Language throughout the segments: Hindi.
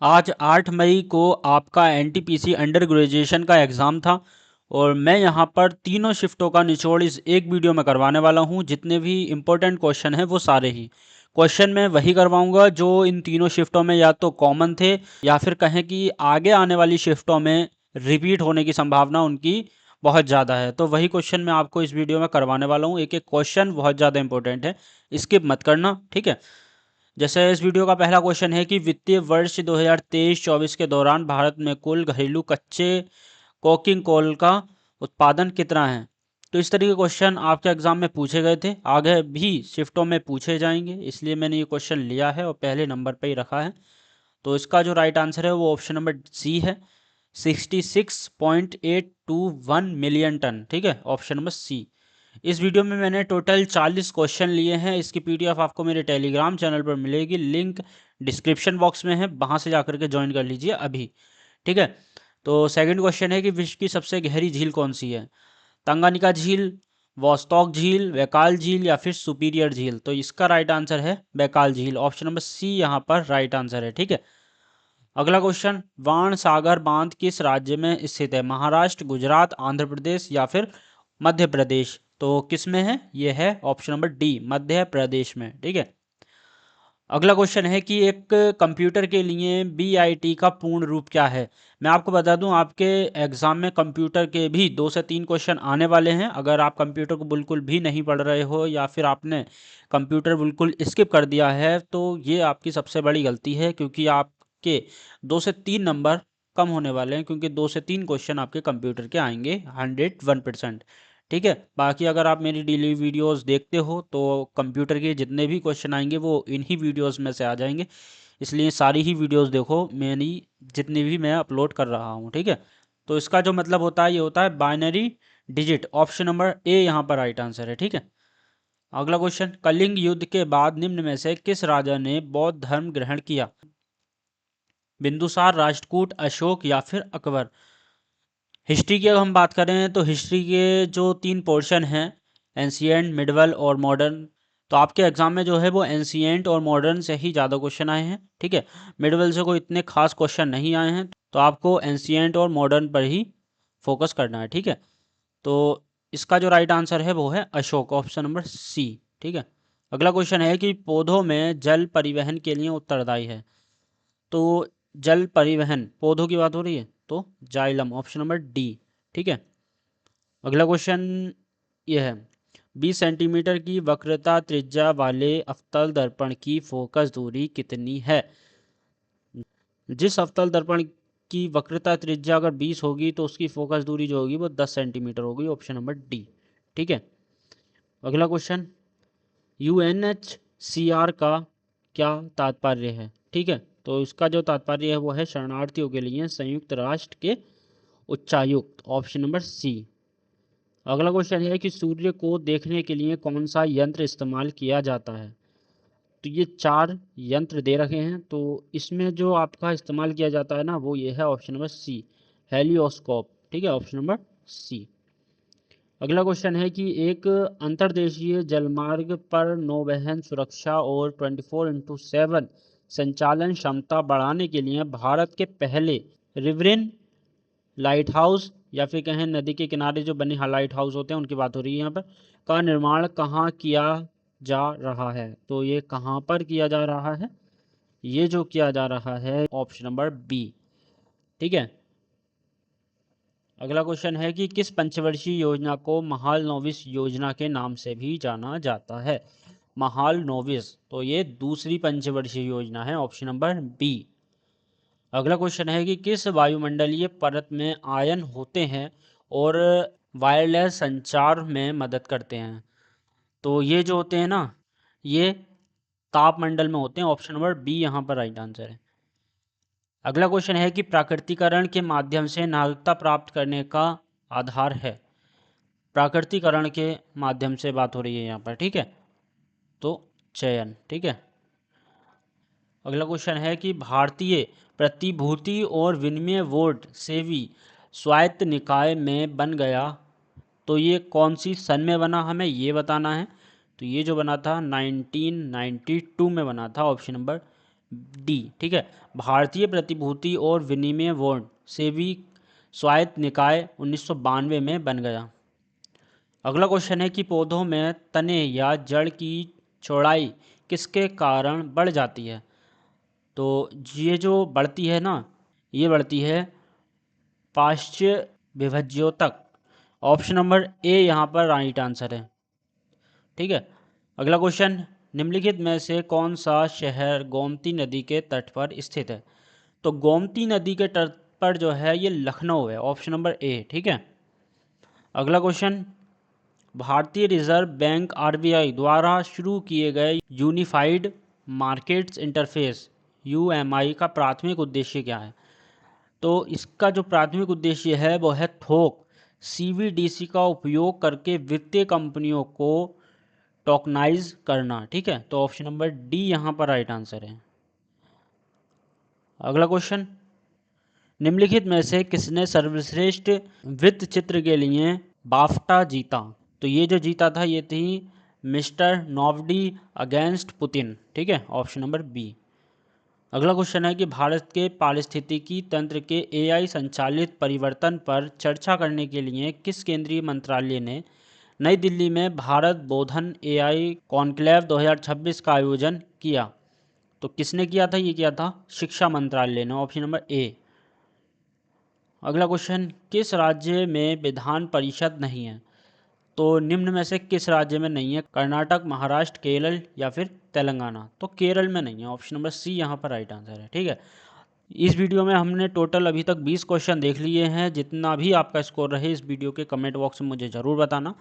आज 8 मई को आपका एनटीपीसी अंडर ग्रेजुएशन का एग्ज़ाम था और मैं यहाँ पर तीनों शिफ्टों का निचोड़ इस एक वीडियो में करवाने वाला हूँ। जितने भी इम्पोर्टेंट क्वेश्चन हैं वो सारे ही क्वेश्चन मैं वही करवाऊँगा जो इन तीनों शिफ्टों में या तो कॉमन थे या फिर कहें कि आगे आने वाली शिफ्टों में रिपीट होने की संभावना उनकी बहुत ज़्यादा है। तो वही क्वेश्चन मैं आपको इस वीडियो में करवाने वाला हूँ। एक एक क्वेश्चन बहुत ज़्यादा इंपॉर्टेंट है, स्किप मत करना, ठीक है। जैसे इस वीडियो का पहला क्वेश्चन है कि वित्तीय वर्ष 2023-24 के दौरान भारत में कुल घरेलू कच्चे कोकिंग कोल का उत्पादन कितना है। तो इस तरह के क्वेश्चन आपके एग्जाम में पूछे गए थे, आगे भी शिफ्टों में पूछे जाएंगे, इसलिए मैंने ये क्वेश्चन लिया है और पहले नंबर पे ही रखा है। तो इसका जो राइट आंसर है वो ऑप्शन नंबर सी है, 66.821 मिलियन टन, ठीक है, ऑप्शन नंबर सी। इस वीडियो में मैंने टोटल 40 क्वेश्चन लिए हैं। इसकी पीडीएफ आपको मेरे टेलीग्राम चैनल पर मिलेगी, लिंक डिस्क्रिप्शन बॉक्स में है, वहां से जाकर के ज्वाइन कर लीजिए अभी, ठीक है। तो सेकंड क्वेश्चन है कि विश्व की सबसे गहरी झील कौन सी है। तंगानिका झील, वोस्टॉक झील, बैकाल झील या फिर सुपीरियर झील। तो इसका राइट आंसर है बैकाल झील, ऑप्शन नंबर सी यहाँ पर राइट आंसर है, ठीक है। अगला क्वेश्चन, वाण सागर बांध किस राज्य में स्थित है। महाराष्ट्र, गुजरात, आंध्र प्रदेश या फिर मध्य प्रदेश। तो किस में है, ये है option number D, Madhya Pradesh में, ठीक है। अगला क्वेश्चन है कि एक कंप्यूटर के लिए बीआईटी का पूर्ण रूप क्या है। मैं आपको बता दूं, आपके एग्जाम में कंप्यूटर के भी 2 से 3 क्वेश्चन आने वाले हैं। अगर आप कंप्यूटर को बिल्कुल भी नहीं पढ़ रहे हो या फिर आपने कंप्यूटर बिल्कुल स्किप कर दिया है तो ये आपकी सबसे बड़ी गलती है, क्योंकि आपके 2 से 3 नंबर कम होने वाले हैं, क्योंकि 2 से 3 क्वेश्चन आपके कंप्यूटर के आएंगे 101%, ठीक है। बाकी अगर आप मेरी डेली वीडियोस देखते हो तो कंप्यूटर के जितने भी क्वेश्चन आएंगे वो इन्हीं वीडियोस में से आ जाएंगे, इसलिए सारी ही वीडियोस देखो मेरी, जितनी भी मैं अपलोड कर रहा हूँ, ठीक है। तो इसका जो मतलब होता है ये होता है binary digit, option number A यहाँ पर राइट आंसर है, ठीक है। अगला क्वेश्चन, कलिंग युद्ध के बाद निम्न में से किस राजा ने बौद्ध धर्म ग्रहण किया। बिंदुसार, राष्ट्रकूट, अशोक या फिर अकबर। हिस्ट्री की अगर हम बात करें तो हिस्ट्री के जो 3 पोर्शन हैं, एंशियंट, मिडवल और मॉडर्न, तो आपके एग्जाम में जो है वो एंशियंट और मॉडर्न से ही ज़्यादा क्वेश्चन आए हैं, ठीक है। मिडवल से कोई इतने खास क्वेश्चन नहीं आए हैं, तो आपको एंशियंट और मॉडर्न पर ही फोकस करना है, ठीक है। तो इसका जो राइट आंसर है वो है अशोक, ऑप्शन नंबर सी, ठीक है। अगला क्वेश्चन है कि पौधों में जल परिवहन के लिए उत्तरदायी है। तो जल परिवहन, पौधों की बात हो रही है तो जाइलम, ऑप्शन नंबर डी, ठीक है। अगला क्वेश्चन ये है, 20 सेंटीमीटर की वक्रता त्रिज्या वाले अवतल दर्पण की फोकस दूरी कितनी है। जिस अवतल दर्पण की वक्रता त्रिज्या अगर 20 होगी तो उसकी फोकस दूरी जो होगी वो 10 सेंटीमीटर होगी, ऑप्शन नंबर डी, ठीक है। अगला क्वेश्चन, यूएनएचसीआर का क्या तात्पर्य है, ठीक है। तो इसका जो तात्पर्य है वो है शरणार्थियों के लिए संयुक्त राष्ट्र के उच्चायुक्त, ऑप्शन नंबर सी। अगला क्वेश्चन है कि सूर्य को देखने के लिए कौन सा यंत्र इस्तेमाल किया जाता है। तो ये 4 यंत्र दे रखे हैं, तो इसमें जो आपका इस्तेमाल किया जाता है ना वो ये है ऑप्शन नंबर सी, हेलियोस्कोप, ठीक है, ऑप्शन नंबर सी। अगला क्वेश्चन है कि एक अंतर्देशीय जलमार्ग पर नौवहन सुरक्षा और 24x7 संचालन क्षमता बढ़ाने के लिए भारत के पहले रिवरिन लाइट हाउस या फिर कहें नदी के किनारे जो बने लाइट हाउस होते हैं उनकी बात हो रही है यहाँ पर, का निर्माण कहाँ किया जा रहा है। तो ये कहाँ पर किया जा रहा है, ये जो किया जा रहा है ऑप्शन नंबर बी, ठीक है। अगला क्वेश्चन है कि किस पंचवर्षीय योजना को महाल नोविस योजना के नाम से भी जाना जाता है। महाल नोविस, तो ये दूसरी पंचवर्षीय योजना है, ऑप्शन नंबर बी। अगला क्वेश्चन है कि किस वायुमंडलीय परत में आयन होते हैं और वायरलेस संचार में मदद करते हैं। तो ये जो होते हैं ना, ये तापमंडल में होते हैं, ऑप्शन नंबर बी यहाँ पर राइट आंसर है। अगला क्वेश्चन है कि प्राकृतिकरण के माध्यम से नागरिकता प्राप्त करने का आधार है। प्राकृतिकरण के माध्यम से बात हो रही है यहाँ पर, ठीक है, तो चयन, ठीक है। अगला क्वेश्चन है कि भारतीय प्रतिभूति और विनिमय बोर्ड सेबी स्वायत्त निकाय में बन गया, तो ये कौन सी सन में बना, हमें ये बताना है। तो ये जो बना था 1992 में बना था, ऑप्शन नंबर डी, ठीक है। भारतीय प्रतिभूति और विनिमय बोर्ड सेबी स्वायत्त निकाय 1992 में बन गया। अगला क्वेश्चन है कि पौधों में तने या जड़ की चौड़ाई किसके कारण बढ़ जाती है। तो ये जो बढ़ती है ना, ये बढ़ती है पार्श्व विभज्योतक। ऑप्शन नंबर ए यहाँ पर राइट आंसर है, ठीक है। अगला क्वेश्चन, निम्नलिखित में से कौन सा शहर गोमती नदी के तट पर स्थित है। तो गोमती नदी के तट पर जो है ये लखनऊ है, ऑप्शन नंबर ए, ठीक है। अगला क्वेश्चन, भारतीय रिजर्व बैंक आरबीआई द्वारा शुरू किए गए यूनिफाइड मार्केट्स इंटरफेस यूएमआई का प्राथमिक उद्देश्य क्या है। तो इसका जो प्राथमिक उद्देश्य है वो है थोक सीबीडीसी का उपयोग करके वित्तीय कंपनियों को टोकनाइज करना, ठीक है। तो ऑप्शन नंबर डी यहाँ पर राइट आंसर है। अगला क्वेश्चन, निम्नलिखित में से किसने सर्वश्रेष्ठ वृत्त चित्र के लिए बाफ्टा जीता। तो ये जो जीता था ये थी मिस्टर नोवडी अगेंस्ट पुतिन, ठीक है, ऑप्शन नंबर बी। अगला क्वेश्चन है कि भारत के पारिस्थितिकी तंत्र के एआई संचालित परिवर्तन पर चर्चा करने के लिए किस केंद्रीय मंत्रालय ने नई दिल्ली में भारत बोधन एआई कॉन्क्लेव 2026 का आयोजन किया। तो किसने किया था, ये किया था शिक्षा मंत्रालय ने, ऑप्शन नंबर ए। अगला क्वेश्चन, किस राज्य में विधान परिषद नहीं है। तो निम्न में से किस राज्य में नहीं है, कर्नाटक, महाराष्ट्र, केरल या फिर तेलंगाना। तो केरल में नहीं है, ऑप्शन नंबर सी यहाँ पर राइट आंसर है, ठीक है। इस वीडियो में हमने टोटल अभी तक 20 क्वेश्चन देख लिए हैं। जितना भी आपका स्कोर रहे इस वीडियो के कमेंट बॉक्स में मुझे ज़रूर बताना।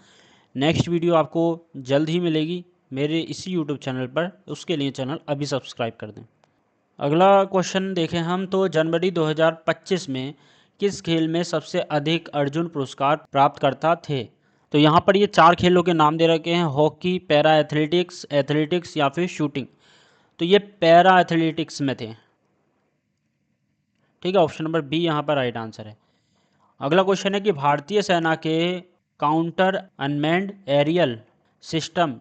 नेक्स्ट वीडियो आपको जल्द ही मिलेगी मेरे इसी यूट्यूब चैनल पर, उसके लिए चैनल अभी सब्सक्राइब कर दें। अगला क्वेश्चन देखें हम, तो जनवरी 2025 में किस खेल में सबसे अधिक अर्जुन पुरस्कार प्राप्तकर्ता थे। तो यहाँ पर ये 4 खेलों के नाम दे रखे हैं, हॉकी, पैरा एथलेटिक्स, एथलेटिक्स या फिर शूटिंग। तो ये पैरा एथलेटिक्स में थे, ठीक है, ऑप्शन नंबर बी यहाँ पर राइट आंसर है। अगला क्वेश्चन है कि भारतीय सेना के counter unmanned aerial system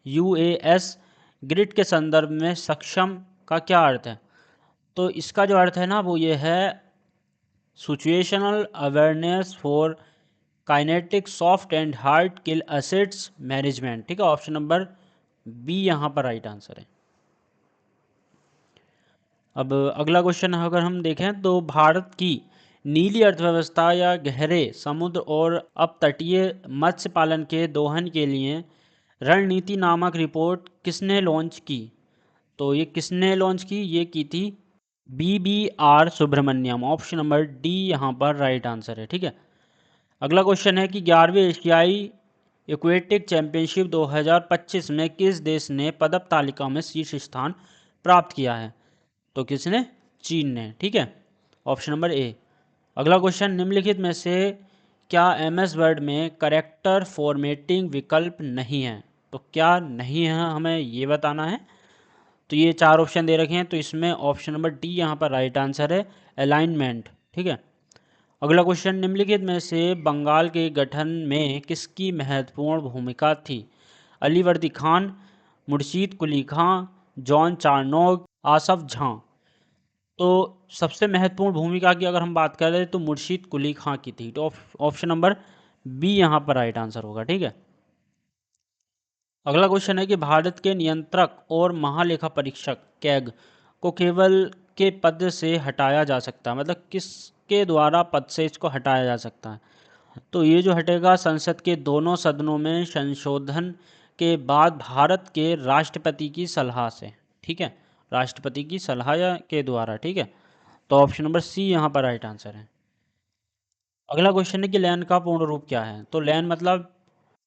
US grid के संदर्भ में सक्षम का क्या अर्थ है। तो इसका जो अर्थ है ना वो ये है situational awareness for kinetic soft and hard kill acids management, ठीक है, ऑप्शन नंबर बी यहाँ पर राइट आंसर है। अब अगला क्वेश्चन अगर हम देखें तो भारत की नीली अर्थव्यवस्था या गहरे समुद्र और अपतटीय मत्स्य पालन के दोहन के लिए रणनीति नामक रिपोर्ट किसने लॉन्च की। तो ये किसने लॉन्च की, ये की थी BBR Subramanyam, option number D यहाँ पर राइट आंसर है, ठीक है। अगला क्वेश्चन है कि 11वीं एशियाई एक्वेटिक चैंपियनशिप 2025 में किस देश ने पदक तालिका में शीर्ष स्थान प्राप्त किया है। तो किसने, चीन ने, ठीक है, ऑप्शन नंबर ए। अगला क्वेश्चन, निम्नलिखित में से क्या MS वर्ड में करेक्टर फॉर्मेटिंग विकल्प नहीं है। तो क्या नहीं है हमें ये बताना है। तो ये 4 ऑप्शन दे रखे हैं, तो इसमें ऑप्शन नंबर डी यहाँ पर राइट आंसर है, अलाइनमेंट, ठीक है। अगला क्वेश्चन, निम्नलिखित में से बंगाल के गठन में किसकी महत्वपूर्ण भूमिका थी। अलीवर्दी खान, मुर्शीद कुली खां, जॉन चार्नोग, आसफ झां। तो सबसे महत्वपूर्ण भूमिका की अगर हम बात करें तो मुर्शीद कुली खां की थी, तो ऑप्शन नंबर बी यहाँ पर राइट आंसर होगा, ठीक है। अगला क्वेश्चन है कि भारत के नियंत्रक और महालेखा परीक्षक कैग को केवल के पद से हटाया जा सकता है, मतलब किसके द्वारा पद से इसको हटाया जा सकता है। तो ये जो हटेगा संसद के दोनों सदनों में संशोधन के बाद भारत के राष्ट्रपति की सलाह से, ठीक है, राष्ट्रपति की सलाह के द्वारा, ठीक है। तो ऑप्शन नंबर सी यहाँ पर राइट आंसर है। अगला क्वेश्चन है कि लैन का पूर्ण रूप क्या है। तो लैन मतलब,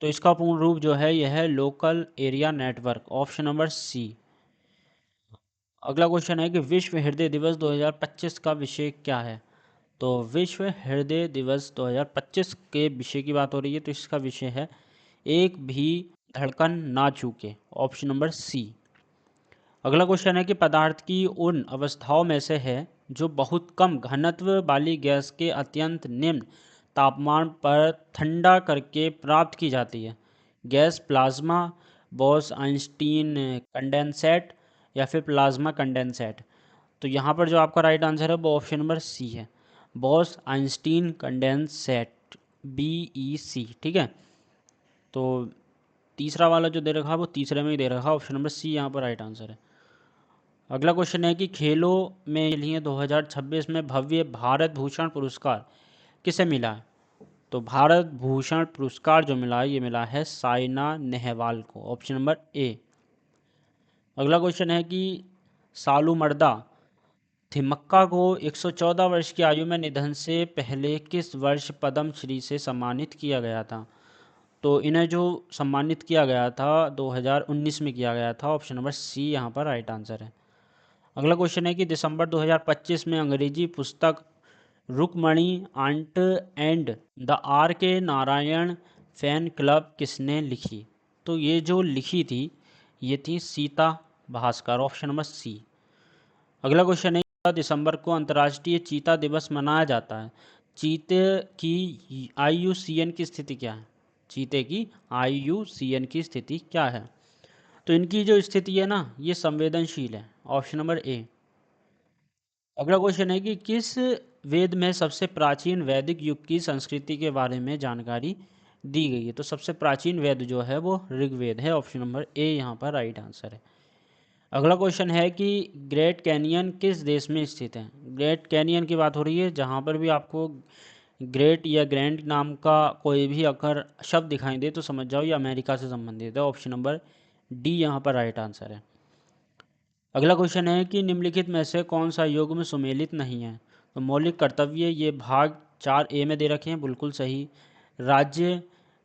तो इसका पूर्ण रूप जो है यह है local area network, option number C. अगला क्वेश्चन है कि विश्व हृदय दिवस 2025 का विषय क्या है। तो विश्व हृदय दिवस 2025 के विषय की बात हो रही है, तो इसका विषय है एक भी धड़कन ना चूके, ऑप्शन नंबर सी। अगला क्वेश्चन है कि पदार्थ की उन अवस्थाओं में से है जो बहुत कम घनत्व वाली गैस के अत्यंत निम्न तापमान पर ठंडा करके प्राप्त की जाती है। Gas, plasma, boss Einstein condensate या फिर प्लाज्मा कंडेंसेट। तो यहाँ पर जो आपका राइट आंसर है वो ऑप्शन नंबर सी है, बॉस आइंस्टीन कंडेंसेट, BEC। ठीक है, तो तीसरा वाला जो दे रखा है वो तीसरे में ही दे रखा है, ऑप्शन नंबर सी यहाँ पर राइट आंसर है। अगला क्वेश्चन है कि खेलों में लिए 2026 में भव्य भारत भूषण पुरस्कार किसे मिला है? तो भारत भूषण पुरस्कार जो मिला है ये मिला है साइना नेहवाल को, ऑप्शन नंबर ए। अगला क्वेश्चन है कि सालूमर्दा थिमक्का को 114 वर्ष की आयु में निधन से पहले किस वर्ष पद्म श्री से सम्मानित किया गया था? तो इन्हें जो सम्मानित किया गया था 2019 में किया गया था, ऑप्शन नंबर सी यहाँ पर राइट आंसर है। अगला क्वेश्चन है कि दिसंबर 2025 में अंग्रेजी पुस्तक Rukmini aunt and the R K Narayan fan club किसने लिखी? तो ये जो लिखी थी ये थी Sita Bhaskar, option number C. अगला क्वेश्चन है दिसंबर को अंतर्राष्ट्रीय चीता दिवस मनाया जाता है, चीते की IUCN की स्थिति क्या है? चीते की IUCN की स्थिति क्या है? तो इनकी जो स्थिति है ना ये संवेदनशील है, ऑप्शन नंबर ए। अगला क्वेश्चन है कि किस वेद में सबसे प्राचीन वैदिक युग की संस्कृति के बारे में जानकारी दी गई है? तो सबसे प्राचीन वेद जो है वो ऋग्वेद है, ऑप्शन नंबर ए यहाँ पर राइट आंसर है। अगला क्वेश्चन है कि ग्रेट कैनियन किस देश में स्थित है? ग्रेट कैनियन की बात हो रही है, जहाँ पर भी आपको ग्रेट या ग्रैंड नाम का कोई भी अगर शब्द दिखाई दे तो समझ जाओ ये अमेरिका से संबंधित है, ऑप्शन नंबर डी यहाँ पर राइट आंसर है। अगला क्वेश्चन है कि निम्नलिखित में से कौन सा युग्म सुमेलित नहीं है? तो मौलिक कर्तव्य ये भाग 4A में दे रखे हैं, बिल्कुल सही। राज्य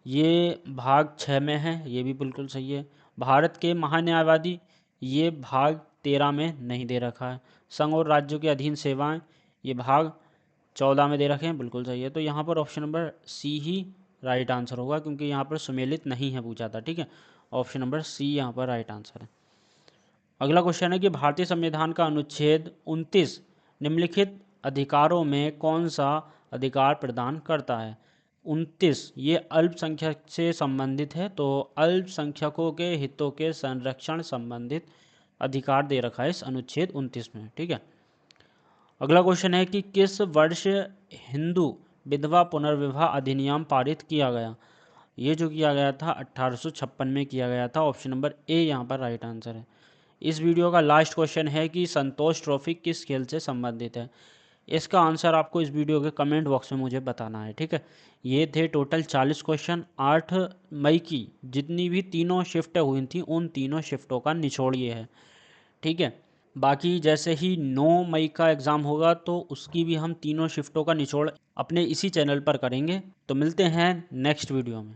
ये भाग 6 में है, ये भी बिल्कुल सही है। भारत के महान्यायवादी ये भाग 13 में नहीं दे रखा है। संघ और राज्यों के अधीन सेवाएं ये भाग 14 में दे रखे हैं, बिल्कुल सही है। तो यहाँ पर ऑप्शन नंबर सी ही राइट आंसर होगा, क्योंकि यहाँ पर सुमेलित नहीं है पूछा था। ठीक है, ऑप्शन नंबर सी यहाँ पर राइट आंसर है। अगला क्वेश्चन है कि भारतीय संविधान का अनुच्छेद 29 निम्नलिखित अधिकारों में कौन सा अधिकार प्रदान करता है? 29 ये अल्पसंख्यक से संबंधित है, तो अल्पसंख्यकों के हितों के संरक्षण संबंधित अधिकार दे रखा है इस अनुच्छेद 29 में। ठीक है, अगला क्वेश्चन है कि किस वर्ष हिंदू विधवा पुनर्विवाह अधिनियम पारित किया गया? ये जो किया गया था 1856 में किया गया था, ऑप्शन नंबर ए यहाँ पर राइट आंसर है। इस वीडियो का लास्ट क्वेश्चन है कि संतोष ट्रॉफी किस खेल से संबंधित है? इसका आंसर आपको इस वीडियो के कमेंट बॉक्स में मुझे बताना है। ठीक है, ये थे टोटल 40 क्वेश्चन 8 मई की जितनी भी तीनों शिफ्टें हुई थी उन तीनों शिफ्टों का निचोड़ ये है। ठीक है, बाकी जैसे ही 9 मई का एग्ज़ाम होगा तो उसकी भी हम तीनों शिफ्टों का निचोड़ अपने इसी चैनल पर करेंगे। तो मिलते हैं नेक्स्ट वीडियो में।